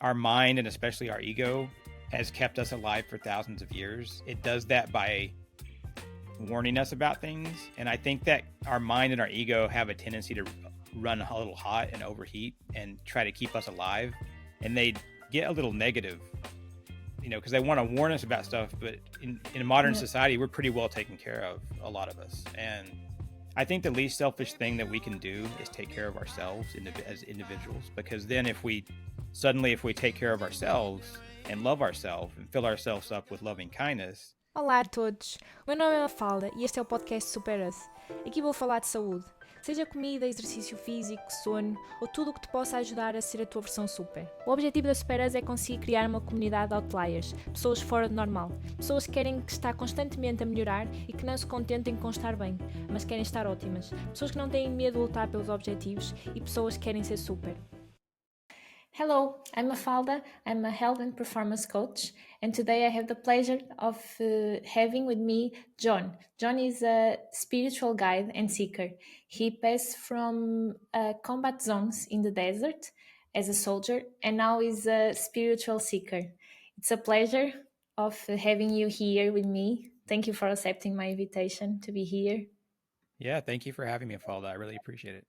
our mind and especially our ego has kept us alive for thousands of years. It does that by warning us about things. And I think that our mind and our ego have a tendency to run a little hot and overheat and try to keep us alive. And they get a little negative, because they want to warn us about stuff. But in modern society, we're pretty well taken care of, a lot of us. And I think the least selfish thing that we can do is take care of ourselves as individuals, because then if we take care of ourselves and love ourselves and fill ourselves up with loving kindness. Olá a todos, o meu nome é Mafalda e este é o podcast SuperUS. Aqui vou falar de saúde, seja comida, exercício físico, sono ou tudo o que te possa ajudar a ser a tua versão super. O objetivo da SuperUS é conseguir criar uma comunidade de outliers, pessoas fora do normal, pessoas que querem estar constantemente a melhorar e que não se contentem com estar bem, mas querem estar ótimas, pessoas que não têm medo de lutar pelos objetivos e pessoas que querem ser super. Hello, I'm Mafalda. I'm a health and performance coach, and today I have the pleasure of having with me John. John is a spiritual guide and seeker. He passed from combat zones in the desert as a soldier and now is a spiritual seeker. It's a pleasure of having you here with me. Thank you for accepting my invitation to be here. Yeah, thank you for having me, Falda. I really appreciate it.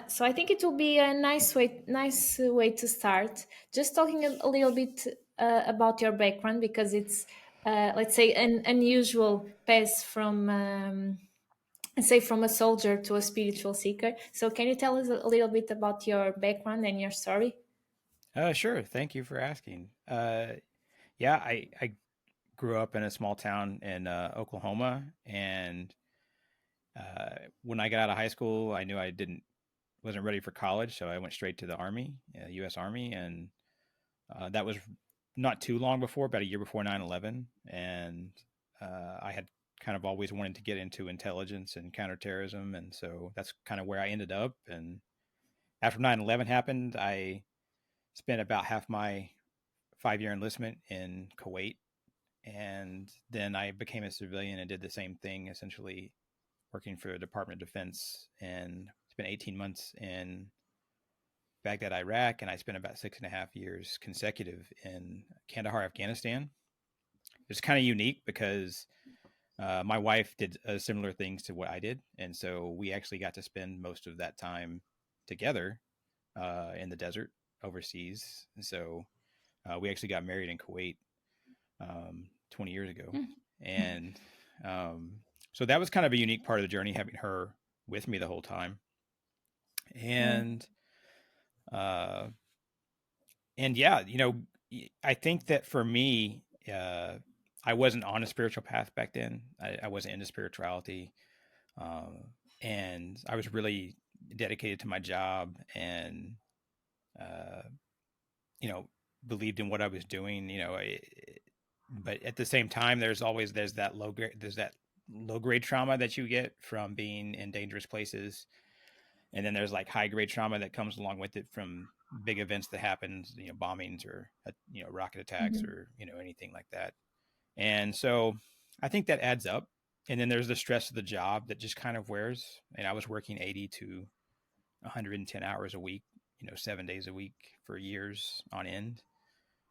So I think it will be a nice way to start. Just talking a little bit about your background, because it's let's say an unusual pass from from a soldier to a spiritual seeker. So can you tell us a little bit about your background and your story? Sure. Thank you for asking. Yeah, I grew up in a small town in Oklahoma, and when I got out of high school, I knew I wasn't ready for college, so I went straight to the Army, U.S. Army, and that was not too long before, about a year before 9/11, and I had kind of always wanted to get into intelligence and counterterrorism, and so that's kind of where I ended up. And after 9/11 happened, I spent about half my 5-year enlistment in Kuwait, and then I became a civilian and did the same thing, essentially working for the Department of Defense, and spent 18 months in Baghdad, Iraq, and I spent about 6.5 years consecutive in Kandahar, Afghanistan. It's kind of unique because my wife did similar things to what I did, and so we actually got to spend most of that time together in the desert overseas. And so we actually got married in Kuwait 20 years ago, and so that was kind of a unique part of the journey, having her with me the whole time. And yeah, I think that for me, I wasn't on a spiritual path back then. I wasn't into spirituality, and I was really dedicated to my job, and believed in what I was doing. But at the same time, there's that low grade trauma that you get from being in dangerous places. And then there's like high grade trauma that comes along with it from big events that happen, bombings or, rocket attacks or, anything like that. And so I think that adds up. And then there's the stress of the job that just kind of wears. And I was working 80 to 110 hours a week, 7 days a week for years on end.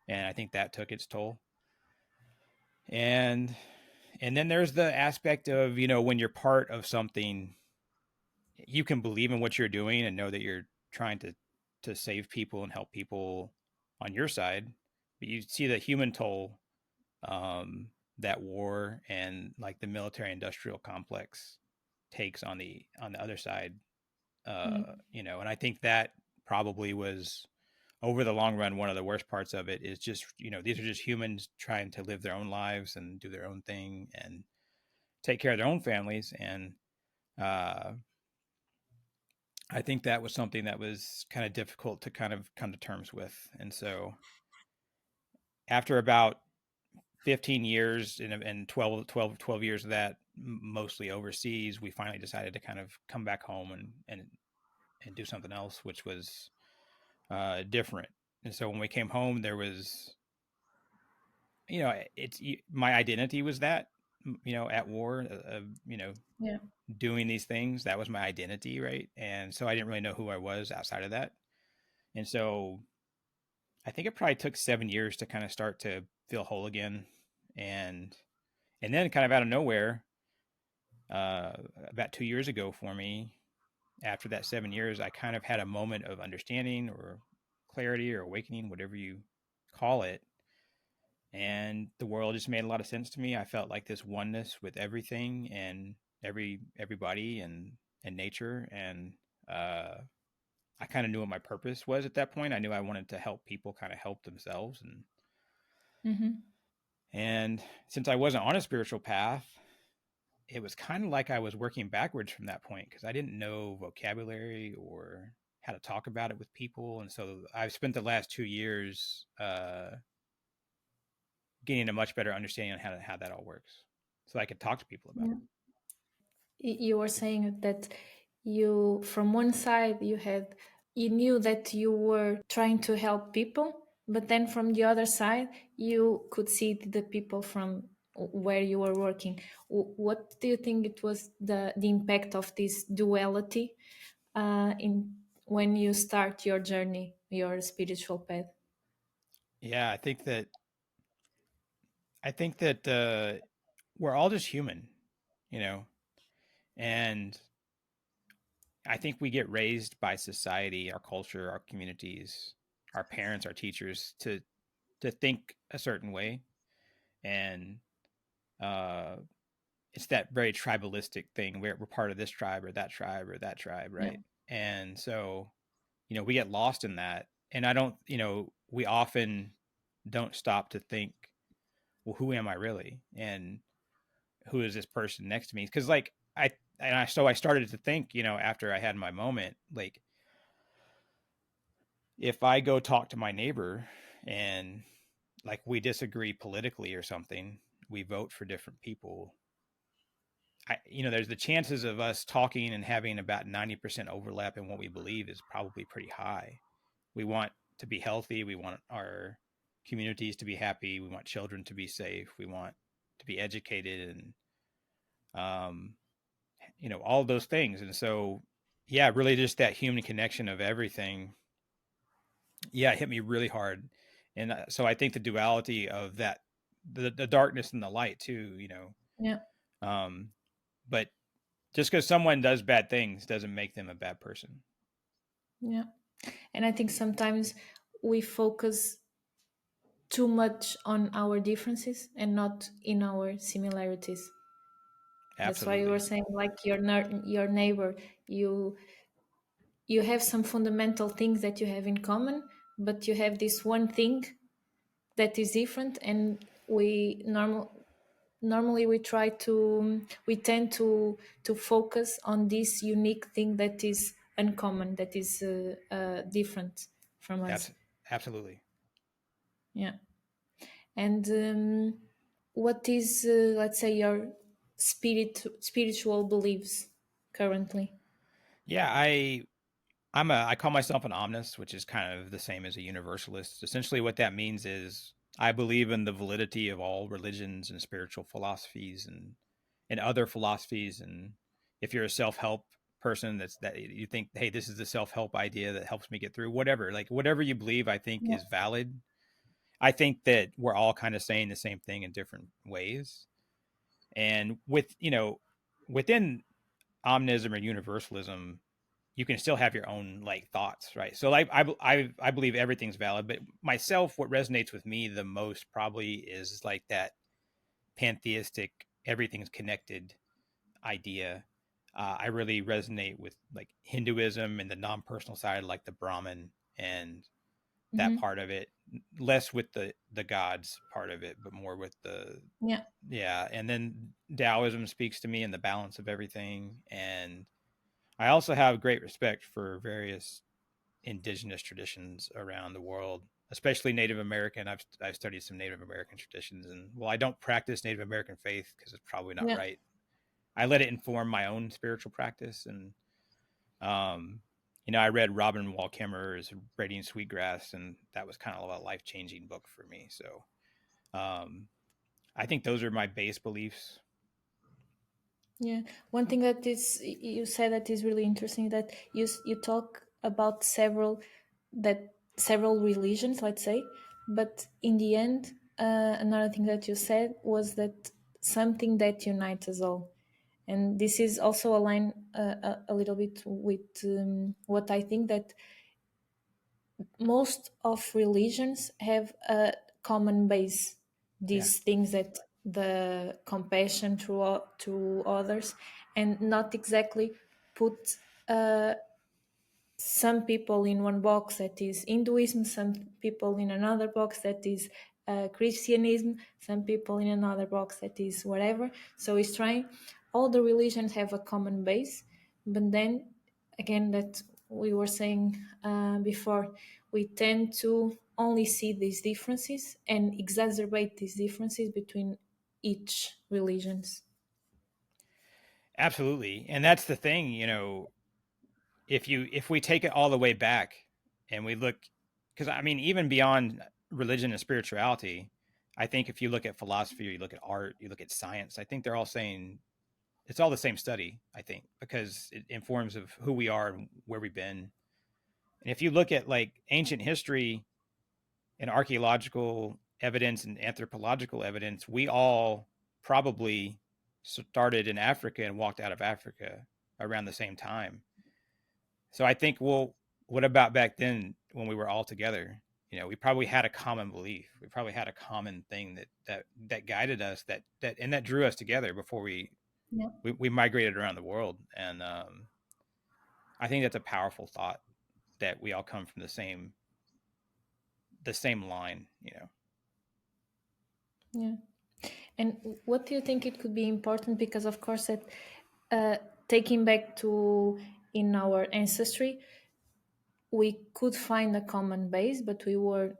And I think that took its toll. And then there's the aspect of, when you're part of something, you can believe in what you're doing and know that you're trying to save people and help people on your side, but you see the human toll that war and like the military industrial complex takes on the other side. And I think that probably was, over the long run, one of the worst parts of it is just, these are just humans trying to live their own lives and do their own thing and take care of their own families. And I think that was something that was kind of difficult to kind of come to terms with. And so after about 15 years and 12 years of that, mostly overseas, we finally decided to kind of come back home and do something else, which was different. And so when we came home, there was, my identity was that, at war, doing these things. That was my identity, right? And so I didn't really know who I was outside of that. And so I think it probably took 7 years to kind of start to feel whole again. And and then kind of out of nowhere, uh, about 2 years ago for me, after that 7 years, I kind of had a moment of understanding or clarity or awakening, whatever you call it. And the world just made a lot of sense to me. I felt like this oneness with everything and everybody and nature. And uh, I kind of knew what my purpose was at that point. I knew I wanted to help people kind of help themselves. Mm-hmm. And since I wasn't on a spiritual path, it was kind of like I was working backwards from that point because I didn't know vocabulary or how to talk about it with people. And so I've spent the last 2 years getting a much better understanding on how that all works, so I could talk to people about Yeah. it. You were saying that you, from one side, you knew that you were trying to help people, but then from the other side, you could see the people from where you were working. What do you think it was the impact of this duality in when you start your journey, your spiritual path? Yeah, I think that we're all just human, you know, and I think we get raised by society, our culture, our communities, our parents, our teachers to think a certain way, and uh, it's that very tribalistic thing where we're part of this tribe or that tribe, Yeah, right? And so, we get lost in that, and I don't, we often don't stop to think, well, who am I really, and who is this person next to me? Because like so I started to think, after I had my moment, like if I go talk to my neighbor and like we disagree politically or something, we vote for different people. There's the chances of us talking and having about 90% overlap in what we believe is probably pretty high. We want to be healthy. We want our communities to be happy. We want children to be safe. We want to be educated um, all of those things. And so, yeah, really just that human connection of everything. Yeah, it hit me really hard. And so I think the duality of that, the darkness and the light too, yeah, um, but just because someone does bad things doesn't make them a bad person. yeah. And I think sometimes we focus too much on our differences and not in our similarities. That's why you were Absolutely. saying, like your neighbor, you you have some fundamental things that you have in common, but you have this one thing that is different, and normally we tend to focus on this unique thing that is uncommon, that is different from us. Abs- Absolutely. Yeah. And what is, let's say, your spiritual beliefs currently? Yeah, I call myself an omnist, which is kind of the same as a universalist. Essentially, what that means is I believe in the validity of all religions and spiritual philosophies and other philosophies. And if you're a self help person, that you think, hey, this is the self help idea that helps me get through whatever, like whatever you believe, I think Yeah. is valid. I think that we're all kind of saying the same thing in different ways. And within omnism or universalism, you can still have your own like thoughts, right? So like I believe everything's valid, but myself, what resonates with me the most probably is like that pantheistic, everything's connected idea. I really resonate with like Hinduism and the non-personal side, like the Brahman and that Hmm. part of it. Less with the gods part of it, but more with the Yeah. yeah. And then Taoism speaks to me and the balance of everything. And I also have great respect for various indigenous traditions around the world, especially Native American. I've studied some Native American traditions, and well, I don't practice Native American faith because it's probably not Yeah. right. I let it inform my own spiritual practice, and um, I read Robin Wall Kimmerer's Radiant Sweetgrass, and that was kind of a life changing book for me. So um, I think those are my base beliefs. Yeah. One thing that is you said that is really interesting, that you talk about several that several religions, let's say, but in the end, another thing that you said was that something that unites us all. And this is also aligned a little bit with what I think, that most of religions have a common base. Yeah. These things, that the compassion to others, and not exactly put some people in one box that is Hinduism, some people in another box that is Christianism, some people in another box that is whatever. So it's trying, all the religions have a common base, but then again, that we were saying before, we tend to only see these differences and exacerbate these differences between each religions. Absolutely. And that's the thing, if we take it all the way back and we look, because I mean, even beyond religion and spirituality, I think if you look at philosophy, or you look at art, you look at science, I think they're all saying it's all the same study, I think, because it informs of who we are and where we've been. And if you look at like ancient history and archaeological evidence and anthropological evidence, we all probably started in Africa and walked out of Africa around the same time. So I think, well, what about back then when we were all together? We probably had a common belief. We probably had a common thing that guided us, that drew us together before Yeah. we migrated around the world. And I think that's a powerful thought, that we all come from the same line. Yeah. And what do you think it could be important? Because of course, that uh, taking back to in our ancestry, we could find a common base, but we were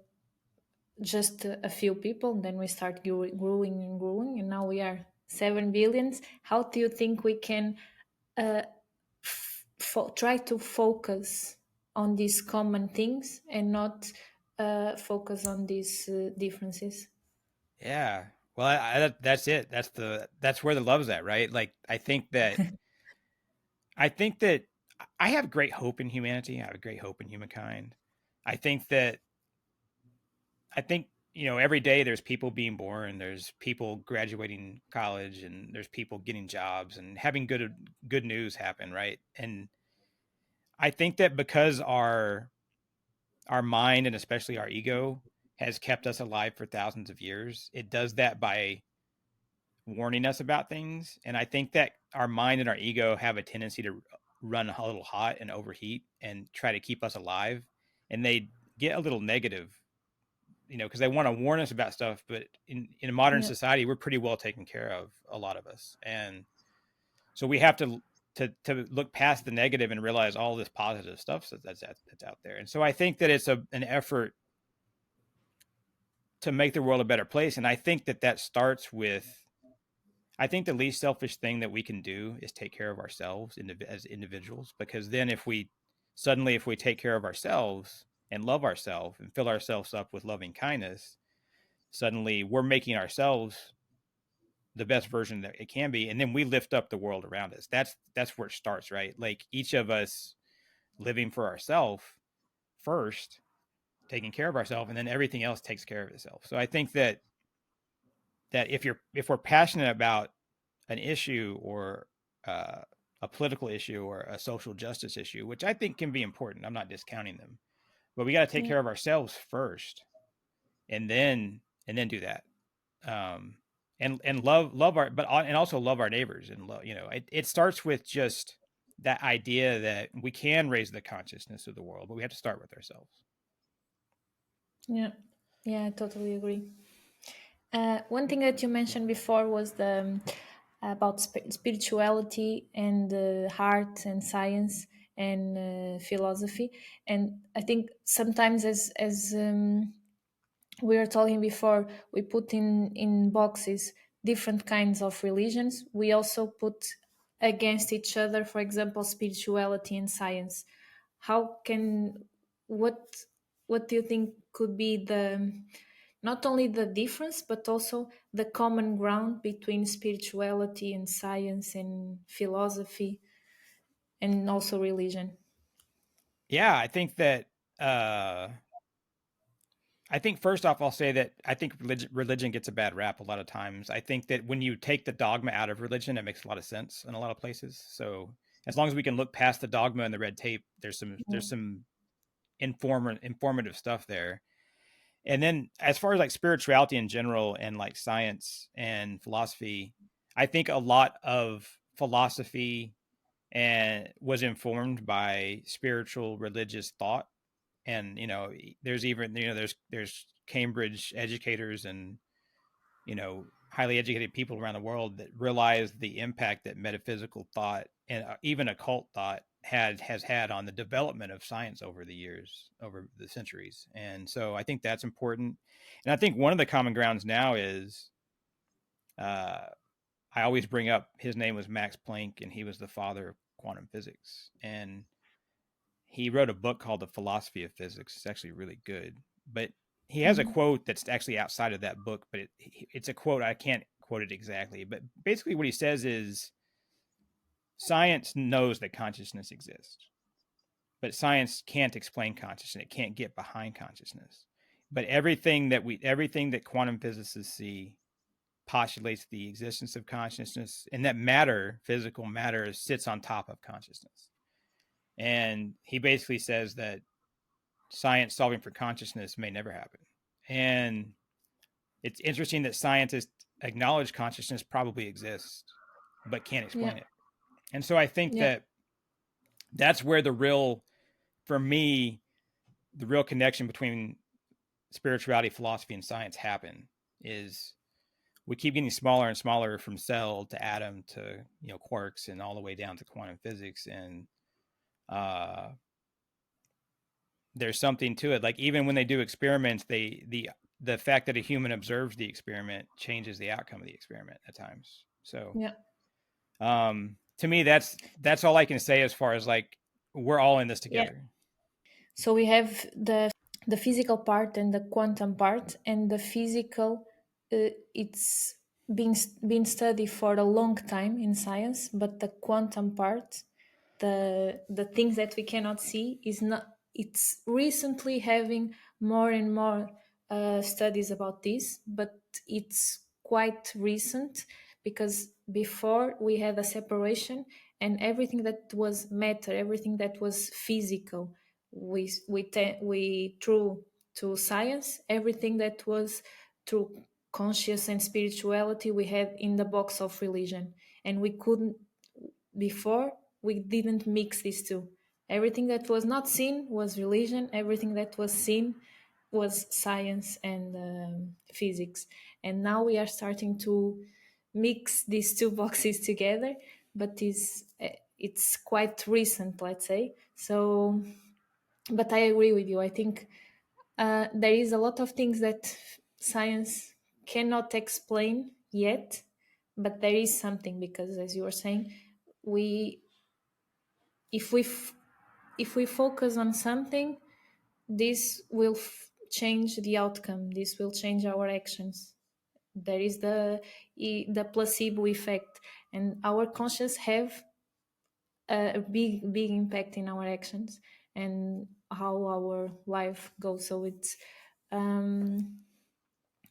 just a few people. Then we start growing and growing, and now we are 7 billions. How do you think we can uh, try to focus on these common things and not focus on these differences? Yeah. Well, that's it. That's where the love's at, right? Like I think that I have great hope in humanity. I have great hope in humankind. I think that I think every day there's people being born, there's people graduating college, and there's people getting jobs and having good news happen, right? And I think that because our mind, and especially our ego, has kept us alive for thousands of years, it does that by warning us about things. And I think that our mind and our ego have a tendency to run a little hot and overheat and try to keep us alive. And they get a little negative, because they want to warn us about stuff. But in modern Yeah, society, we're pretty well taken care of, a lot of us. And so we have to look past the negative and realize all this positive stuff that's out there. And so I think that it's an effort to make the world a better place. And I think that starts with, I think the least selfish thing that we can do is take care of ourselves as individuals, because then if we take care of ourselves and love ourselves and fill ourselves up with loving kindness, suddenly we're making ourselves the best version that it can be, and then we lift up the world around us. That's where it starts, right? Like each of us living for ourselves first, taking care of ourselves, and then everything else takes care of itself. So I think that if we're passionate about an issue, or uh, a political issue, or a social justice issue, which I think can be important, I'm not discounting them, but we got to take yeah, care of ourselves first, and then do that. Um, and love our, and also love our neighbors, and love, it starts with just that idea that we can raise the consciousness of the world, but we have to start with ourselves. yeah, yeah. I totally agree. One thing that you mentioned before was the about spirituality and art and science and philosophy. And I think sometimes, as we were talking before, we put in boxes different kinds of religions. We also put against each other, for example, spirituality and science. How can what what do you think could be the, not only the difference, but also the common ground between spirituality and science and philosophy and also religion? Yeah, I think that. uh, I think first off, I'll say that I think religion gets a bad rap a lot of times. I think that when you take the dogma out of religion, it makes a lot of sense in a lot of places. So as long as we can look past the dogma and the red tape, there's some informative stuff there. And then as far as like spirituality in general and like science and philosophy, I think a lot of philosophy and was informed by spiritual religious thought. And there's even there's Cambridge educators and highly educated people around the world that realize the impact that metaphysical thought and even occult thought has had on the development of science over the years, over the centuries. And so I think that's important. And I think one of the common grounds now is uh, I always bring up his name was Max Planck, and he was the father of quantum physics. And he wrote a book called The Philosophy of Physics. It's actually really good. But he has a Mhm. quote that's actually outside of that book, but it's a quote. I can't quote it exactly. But basically, what he says is science knows that consciousness exists, but science can't explain consciousness. It can't get behind consciousness. But everything that quantum physicists see postulates the existence of consciousness, and that matter, physical matter, sits on top of consciousness. And he basically says that science solving for consciousness may never happen. And it's interesting that scientists acknowledge consciousness probably exists, but can't Yeah. explain it. And so I think Yeah. that that's where for me, the real connection between spirituality, philosophy, and science happen is we keep getting smaller and smaller from cell to atom to quarks and all the way down to quantum physics. And uh, there's something to it. Like even when they do experiments, the fact that a human observes the experiment changes the outcome of the experiment at times. So Yeah. to me, that's all I can say as far as like we're all in this Yeah. together. So we have the physical part and the quantum part, and the physical, it's been studied for a long time in science, but the quantum part, the things that we cannot see, is not. It's recently having more and more studies about this, but it's quite recent because before we had a separation, and everything that was matter, everything that was physical, we threw to science. Everything that was through conscious and spirituality we had in the box of religion, and we couldn't, before we didn't mix these two. Everything that was not seen was religion, everything that was seen was science and physics. And now we are starting to mix these two boxes together, but it's quite recent, let's say. So, but I agree with you. I think there is a lot of things that science cannot explain yet, but there is something, because as you were saying, we if we if we focus on something, this will change the outcome. This will change our actions. There is the placebo effect, and our conscious have a big impact in our actions and how our life goes. So um,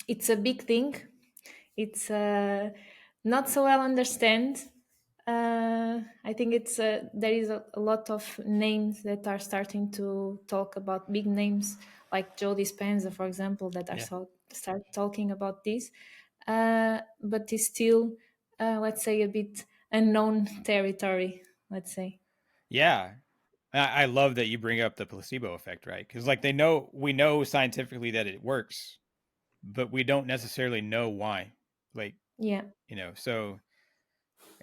it's a big thing. It's not so well understand. I think there is a lot of names that are starting to talk about, big names like Joe Dispenza, for example, that are Yeah, start talking about this. But it's still, let's say, a bit unknown territory. Let's say. yeah. I love that you bring up the placebo effect, right? Because like we know scientifically that it works, but we don't necessarily know why. Like Yeah. so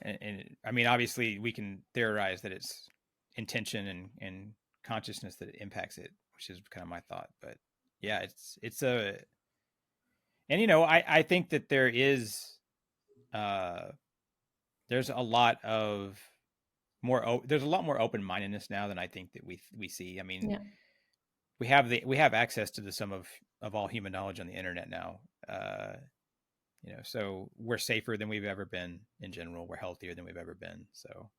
and I mean, obviously, we can theorize that it's intention and consciousness that impacts it, which is kind of my thought. But yeah, it's a and I think that uh there's a lot of there's a lot more open mindedness now than I think that we see. I mean, Yeah. we have access to the sum of all human knowledge on the internet now. Uh, so we're safer than we've ever been in general. We're healthier than we've ever been. So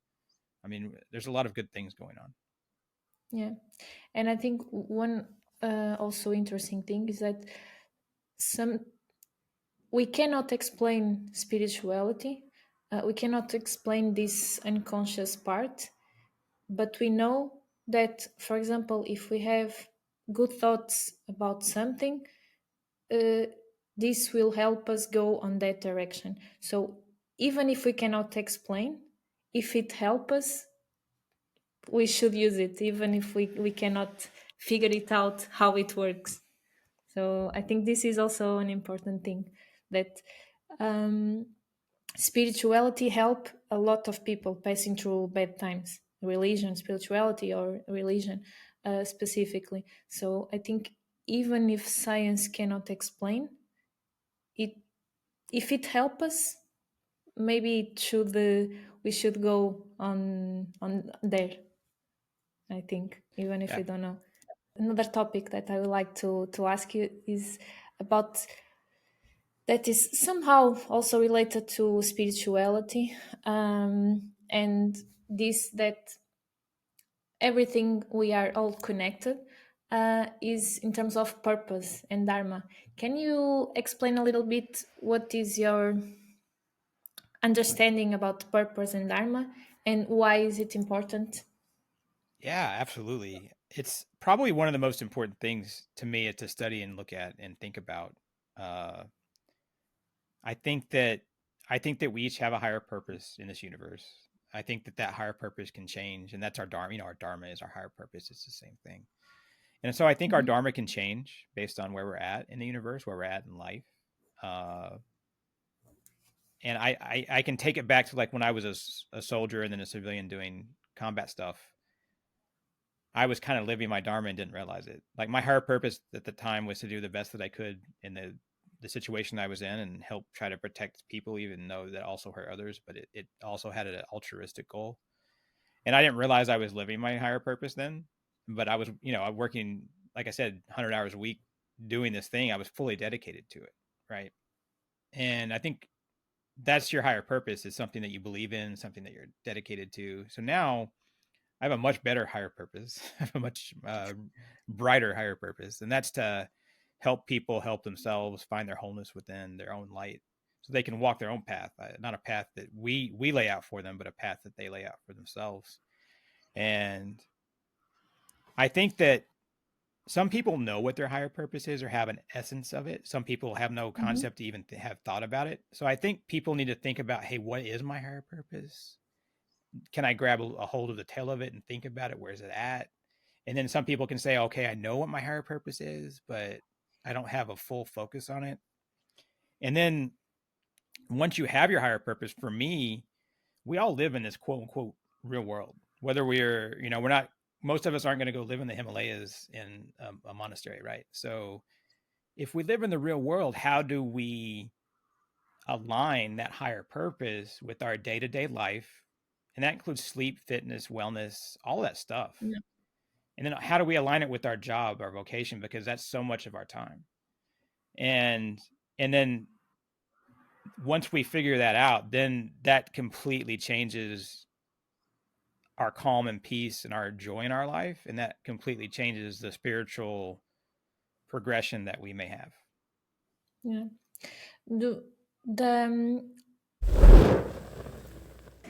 I mean, there's a lot of good things going on. Yeah. And I think one also interesting thing is that some we cannot explain spirituality. We cannot explain this unconscious part, but we know that, for example, if we have good thoughts about something, uh, this will help us go on that direction. So even if we cannot explain, if it helps us, we should use it, even if we cannot figure it out how it works. So I think this is also an important thing, that um, spirituality help a lot of people passing through bad times, religion, spirituality, or religion specifically. So I think even if science cannot explain it, if it help us, maybe it should we should go on there. I think, even if Yeah. we don't know. Another topic that I would like to ask you is about, that is somehow also related to spirituality, and this, that everything, we are all connected, is in terms of purpose and dharma. Can you explain a little bit what is your understanding about purpose and dharma, and why is it important? Yeah, absolutely. It's probably one of the most important things to me to study and look at and think about. Uh, I think that I think that we each have a higher purpose in this universe. I think that that higher purpose can change, and that's our dharma. You know, our dharma is our higher purpose. It's the same thing. And so I think our Mhm. dharma can change based on where we're at in the universe, where we're at in life. Uh, and I can take it back to like when I was a soldier and then a civilian doing combat stuff. I was kind of living my dharma and didn't realize it. Like my higher purpose at the time was to do the best that I could in the situation I was in and help try to protect people, even though that also hurt others. But it also had an altruistic goal, and I didn't realize I was living my higher purpose then. But I was, working, like I said, 100 hours a week doing this thing. I was fully dedicated to it, right? And I think that's your higher purpose, is something that you believe in, something that you're dedicated to. So now I have a much better higher purpose. I have a much brighter higher purpose, and that's to help people help themselves find their wholeness within their own light, so they can walk their own path, not a path that we lay out for them, but a path that they lay out for themselves. And I think that some people know what their higher purpose is or have an essence of it. Some people have no Mhm. concept to even have thought about it. So I think people need to think about, hey, what is my higher purpose? Can I grab a hold of the tail of it and think about it? Where's it at? And then some people can say, okay, I know what my higher purpose is, but I don't have a full focus on it. And then once you have your higher purpose, for me, we all live in this quote unquote real world. Whether we're not, most of us aren't going to go live in the Himalayas in a monastery, right? So if we live in the real world, how do we align that higher purpose with our day to day life? And that includes sleep, fitness, wellness, all that stuff. Yeah. And then how do we align it with our job, our vocation? Because that's so much of our time. And and then once we figure that out, then that completely changes our calm and peace and our joy in our life. And that completely changes the spiritual progression that we may have. Yeah. Do, the,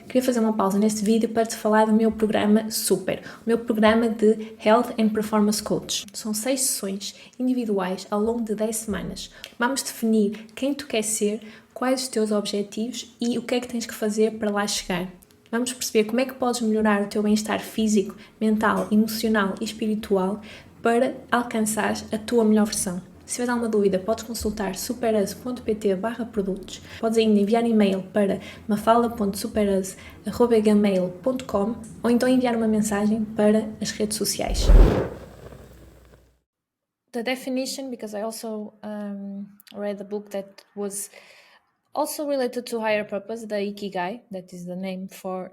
Queria fazer uma pausa neste vídeo para te falar do meu programa Super, o meu programa de Health and Performance Coach. São 6 sessões individuais ao longo de 10 semanas. Vamos definir quem tu queres ser, quais os teus objetivos e o que é que tens que fazer para lá chegar. Vamos perceber como é que podes melhorar o teu bem-estar físico, mental, emocional e espiritual para alcançar a tua melhor versão. Se tiveres alguma dúvida, podes consultar superas.pt/produtos. Podes ainda enviar e-mail para mafalda.superas@gmail.com ou então enviar uma mensagem para as redes sociais. The definition, because I also read a book that was also related to higher purpose, the ikigai, that is the name for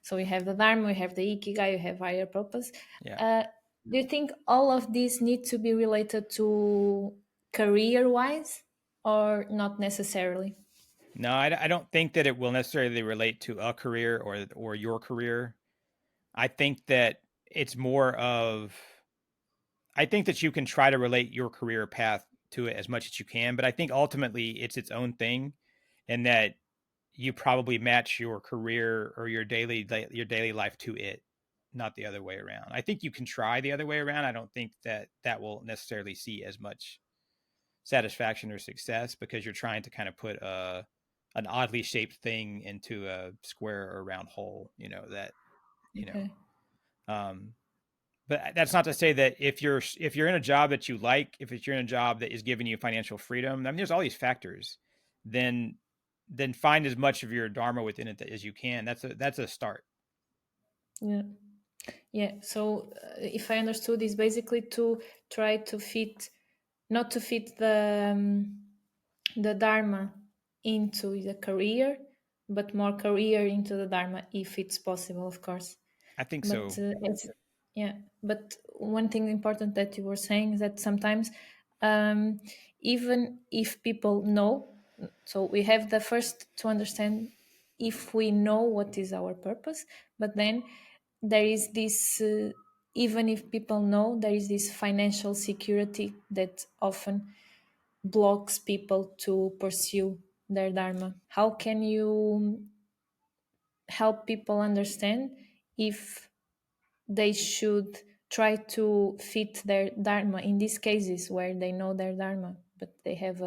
so we have the dharma, we have the ikigai, we have higher purpose. Yeah. Do you think all of these need to be related to career wise, or not necessarily? No, I don't think that it will necessarily relate to a career or your career. I think that it's more of, I think that you can try to relate your career path to it as much as you can, but I think ultimately it's its own thing, and that you probably match your career or your daily life to it, not the other way around. I think you can try the other way around. I don't think that that will necessarily see as much satisfaction or success, because you're trying to kind of put an oddly shaped thing into a square or round hole, that, you know Okay. um but that's not to say that if you're in a job that you like, if you're in a job that is giving you financial freedom, I mean, there's all these factors, then find as much of your dharma within it as you can. That's a start. Yeah. Yeah. So if I understood, is basically to try to fit, not to fit the dharma into the career, but more career into the dharma, if it's possible, of course. I think But so. yeah, but one thing important that you were saying is that sometimes, um, even if people know, so we have the first to understand if we know what is our purpose, but then there is this, even if people know, there is this financial security that often blocks people to pursue their dharma. How can you help people understand if they should try to fit their dharma in these cases where they know their dharma but they have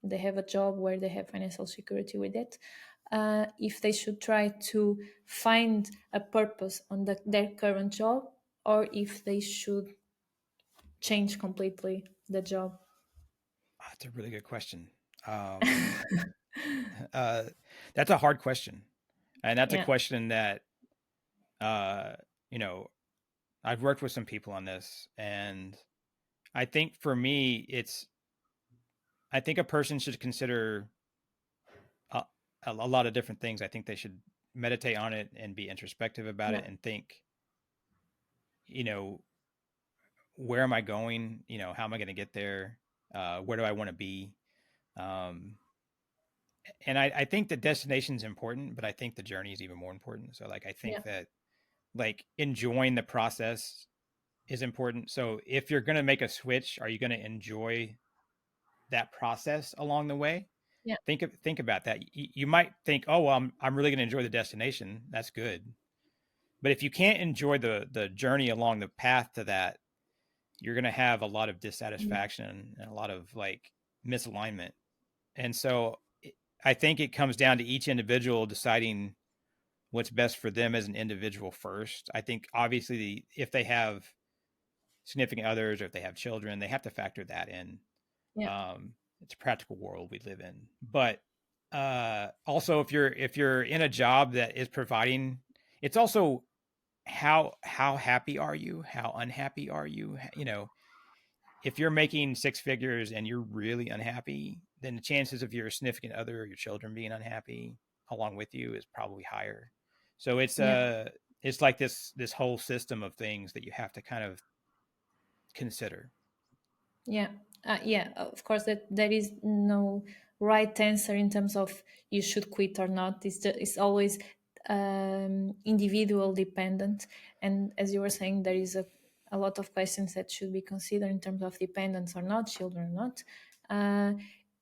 they have a job where they have financial security with it, if they should try to find a purpose on their current job, or if they should change completely the job? That's a really good question. um uh that's a hard question, and that's a Yeah, question that, uh you know I've worked with some people on this, and I think for me, I think a person should consider a, a lot of different things. I think they should meditate on it and be introspective about yeah, it and think, you know, where am I going? How am I going to get there? Where do I want to be? Um, and I think the destination is important, but I think the journey is even more important. So, like, I yeah, think that, like, enjoying the process is important. So if you're going to make a switch, are you going to enjoy that process along the way? yeah, Think about that. You might think, oh, well, I'm really going to enjoy the destination. That's good. But if you can't enjoy the journey along the path to that, you're going to have a lot of yeah, dissatisfaction and a lot of, like, misalignment. And so I think it comes down to each individual deciding what's best for them as an individual first. I think obviously if they have significant others or if they have children, they have to factor that in. yeah, It's a practical world we live in, but also if you're in a job that is providing, it's also how happy are you? How unhappy are you? If you're making six figures and you're really unhappy, then the chances of your significant other or your children being unhappy along with you is probably higher. So yeah. it's like this whole system of things that you have to kind of consider. Yeah, yeah. Of course, that there is no right answer in terms of you should quit or not. It's always individual dependent, and as you were saying, there is a lot of questions that should be considered in terms of dependence or not, children or not, uh,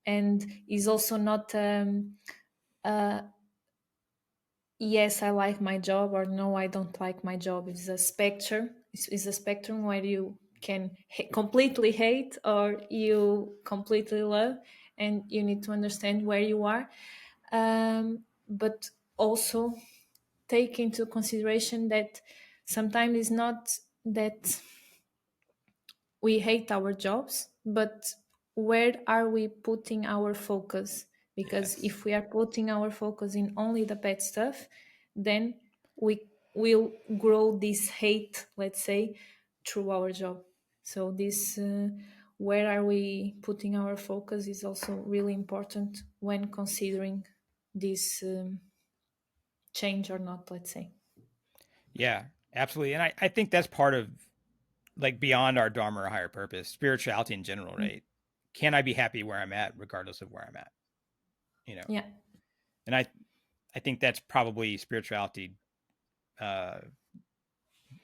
and is also not. Uh, yes, I like my job, or no, I don't like my job. It's a spectrum. It's a spectrum where you can completely hate or you completely love, and you need to understand where you are. But also take into consideration that sometimes it's not that we hate our jobs, but where are we putting our focus? Because Yes. if we are putting our focus in only the bad stuff, then we will grow this hate, let's say, through our job. So this, where are we putting our focus, is also really important when considering this change or not, let's say. Yeah, absolutely. And I think that's part of, like, beyond our dharma or higher purpose, spirituality in general, Mm. right? Can I be happy where I'm at, regardless of where I'm at? You know, Yeah, and I think that's probably spirituality uh,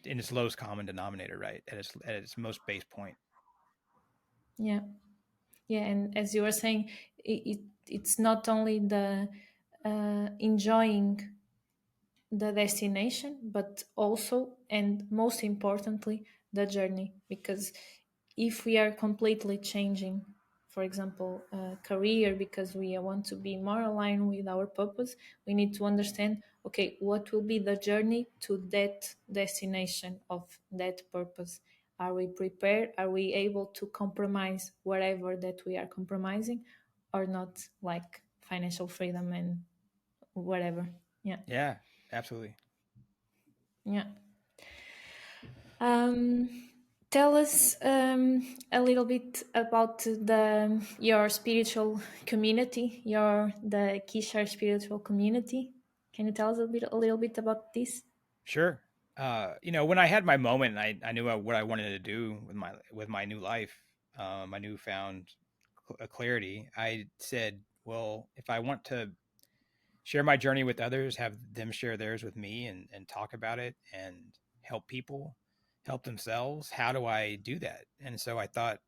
in its lowest common denominator, right? At its most base point. Yeah. Yeah, and as you were saying, it's not only the enjoying the destination, but also and most importantly the journey. Because if we are completely changing, for example, career because we want to be more aligned with our purpose, we need to understand, okay, what will be the journey to that destination of that purpose. Are we prepared? Are we able to compromise whatever that we are compromising or not, like financial freedom and whatever. Yeah. Yeah, absolutely. Yeah. Um, Tell us a little bit about your spiritual community, the Kishar spiritual community. Can you tell us a little bit about this? Sure. When I had my moment, and I knew what I wanted to do with my new life, my newfound clarity. I said, well, if I want to share my journey with others, have them share theirs with me, and talk about it and help people help themselves, how do I do that? And so I thought,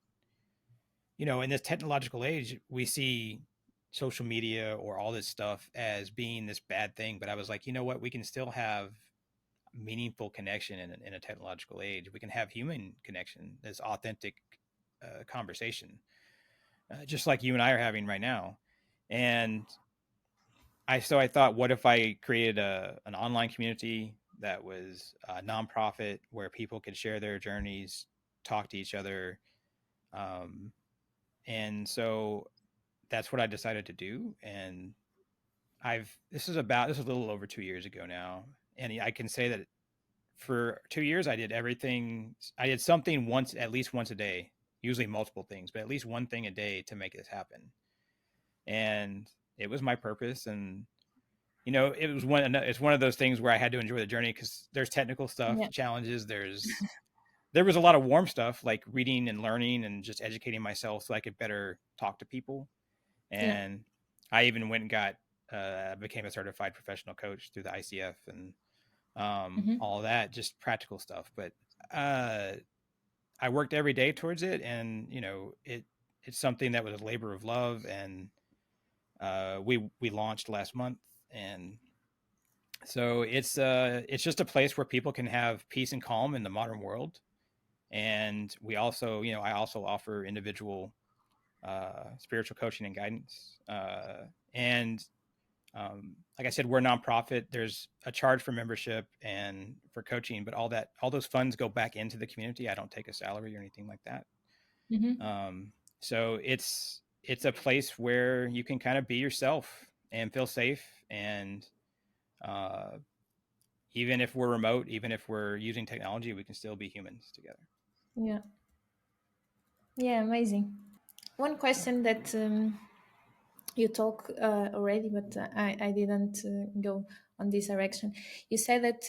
in this technological age, we see social media or all this stuff as being this bad thing. But I was like, you know what? We can still have meaningful connection in a technological age. We can have human connection, this authentic conversation, just like you and I are having right now. And I thought, what if I created an online community that was a nonprofit where people could share their journeys, talk to each other, um, and so that's what I decided to do. And this is a little over 2 years ago now, and I can say that for 2 years I did everything. I did something at least once a day, usually multiple things, but at least one thing a day to make this happen. And it was my purpose. And it's one of those things where I had to enjoy the journey because there's technical stuff, Yeah. challenges. There was a lot of warm stuff like reading and learning and just educating myself so I could better talk to people. Yeah. And I even went and became a certified professional coach through the ICF and Mm-hmm. all of that, just practical stuff. But uh, I worked every day towards it, and it's something that was a labor of love. And we launched last month, and so it's just a place where people can have peace and calm in the modern world. And I also offer individual spiritual coaching and guidance. And like I said, we're a nonprofit. There's a charge for membership and for coaching, but all those funds go back into the community. I don't take a salary or anything like that. Mm-hmm. So it's a place where you can kind of be yourself and feel safe. And uh, even if we're remote, even if we're using technology, we can still be humans together. Yeah. Yeah. Amazing. One question that you talk already, but I didn't go on this direction. You said that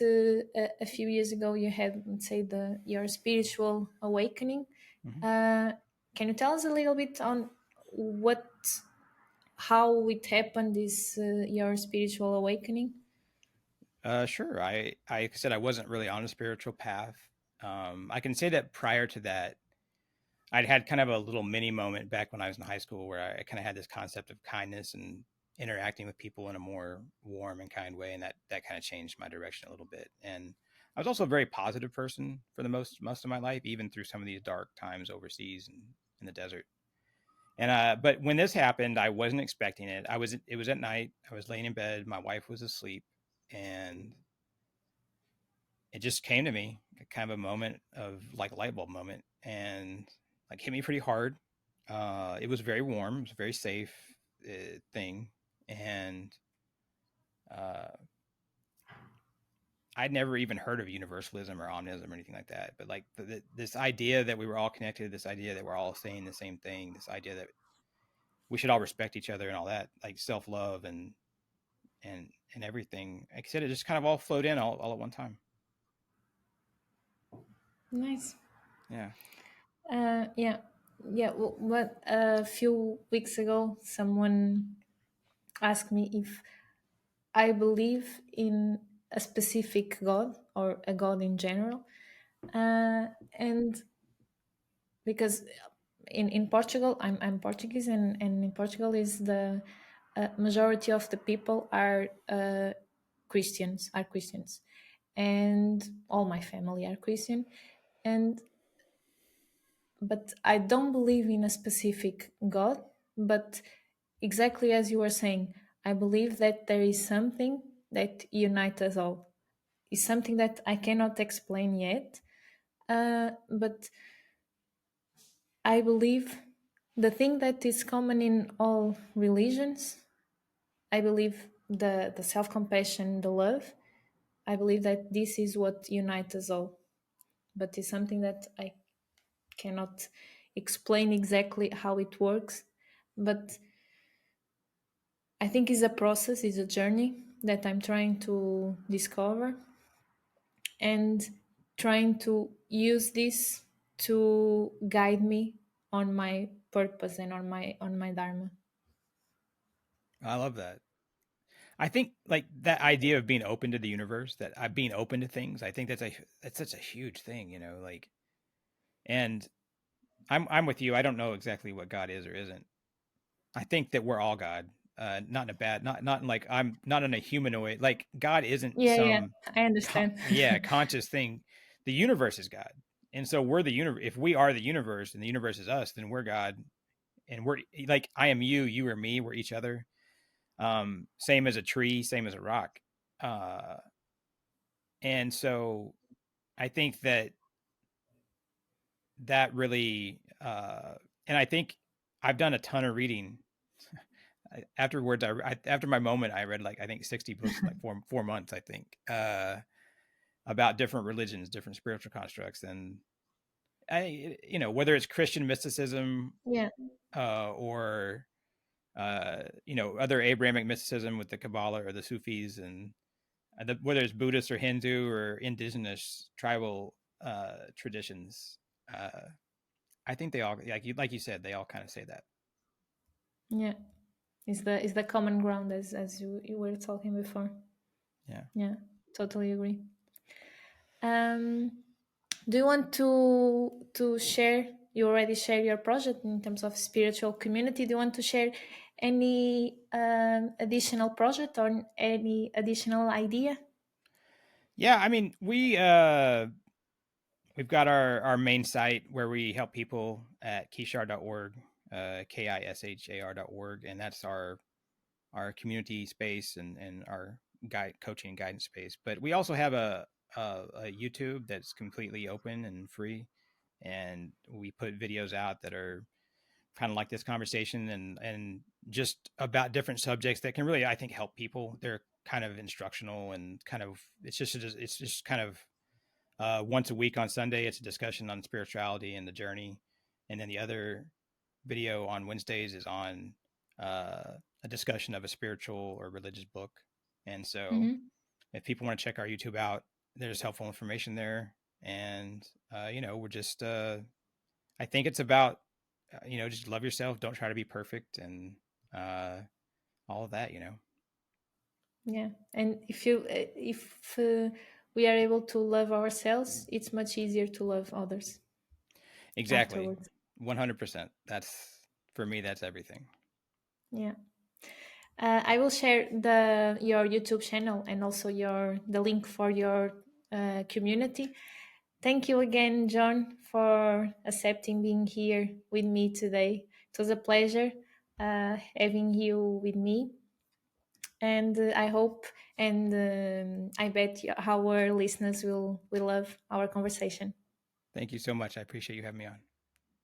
a few years ago you had, let's say, your spiritual awakening. Mm-hmm. Uh, can you tell us a little bit on what, how it happened? This your spiritual awakening? Sure. I said I wasn't really on a spiritual path. I can say that prior to that, I'd had kind of a little mini moment back when I was in high school where I kind of had this concept of kindness and interacting with people in a more warm and kind way, and that kind of changed my direction a little bit. And I was also a very positive person for the most of my life, even through some of these dark times overseas and in the desert. And but when this happened, I wasn't expecting it. It was at night. I was laying in bed. My wife was asleep, and it just came to me, kind of a moment of like a light bulb moment, and like hit me pretty hard. It was very warm. It was a very safe thing, and uh, I'd never even heard of universalism or omnism or anything like that. But like this idea that we were all connected, this idea that we're all saying the same thing, this idea that we should all respect each other and all that, like self love and everything. Like I said, it just kind of all flowed in all at one time. Nice. Yeah. Yeah. Yeah. What a few weeks ago, someone asked me if I believe in a specific God or a God in general. And because in Portugal, I'm Portuguese, and in Portugal is the majority of the people are Christians, and all my family are Christian, and but I don't believe in a specific God, but exactly as you were saying, I believe that there is something that unites us all. It's something that I cannot explain yet, but I believe the thing that is common in all religions, I believe the self compassion, the love, I believe that this is what unites us all. But it's something that I cannot explain exactly how it works. But I think it's a process, it's a journey that I'm trying to discover and trying to use this to guide me on my purpose and on my dharma. I love that. I think like that idea of being open to the universe, that being open to things. I think that's such a huge thing, like, and I'm with you. I don't know exactly what God is or isn't. I think that we're all God. Not in a bad, not in like I'm not in a humanoid. Like God isn't Yeah, yeah, some, I understand. conscious thing. The universe is God, and so we're the universe. If we are the universe and the universe is us, then we're God, and we're like I am you, you are me, we're each other. Same as a tree, same as a rock. Uh, and so I think that that really, and I think I've done a ton of reading. Afterwards, after my moment, I read like I think 60 books in like 4 months. I think about different religions, different spiritual constructs, and whether it's Christian mysticism Yeah. or other Abrahamic mysticism with the Kabbalah or the Sufis, and whether it's Buddhist or Hindu or indigenous tribal traditions. Uh, I think they all, like you said, they all kind of say that. Yeah, is the common ground as you were talking before. Yeah. Yeah, totally agree. Um, do you want to share? You already share your project in terms of spiritual community. Do you want to share any additional project or any additional idea? Yeah. I mean, we've got our main site where we help people at kishar.org, KISHAR.org, and that's our community space and our guide coaching and guidance space. But we also have a YouTube that's completely open and free, and we put videos out that are kind of like this conversation and just about different subjects that can really, I think, help people. They're kind of instructional and kind of it's just kind of once a week on Sunday. It's a discussion on spirituality and the journey, and then the other video on Wednesdays is on a discussion of a spiritual or religious book. And so, Mm-hmm. if people want to check our YouTube out, there's helpful information there. And we're just I think it's about just love yourself, don't try to be perfect, and uh, all of that. Yeah, and if we are able to love ourselves, it's much easier to love others Exactly, afterwards. 100%. That's for me. That's everything. Yeah. I will share your YouTube channel and also the link for your community. Thank you again, John, for accepting being here with me today. It was a pleasure having you with me, and I hope and I bet our listeners will love our conversation. Thank you so much. I appreciate you having me on.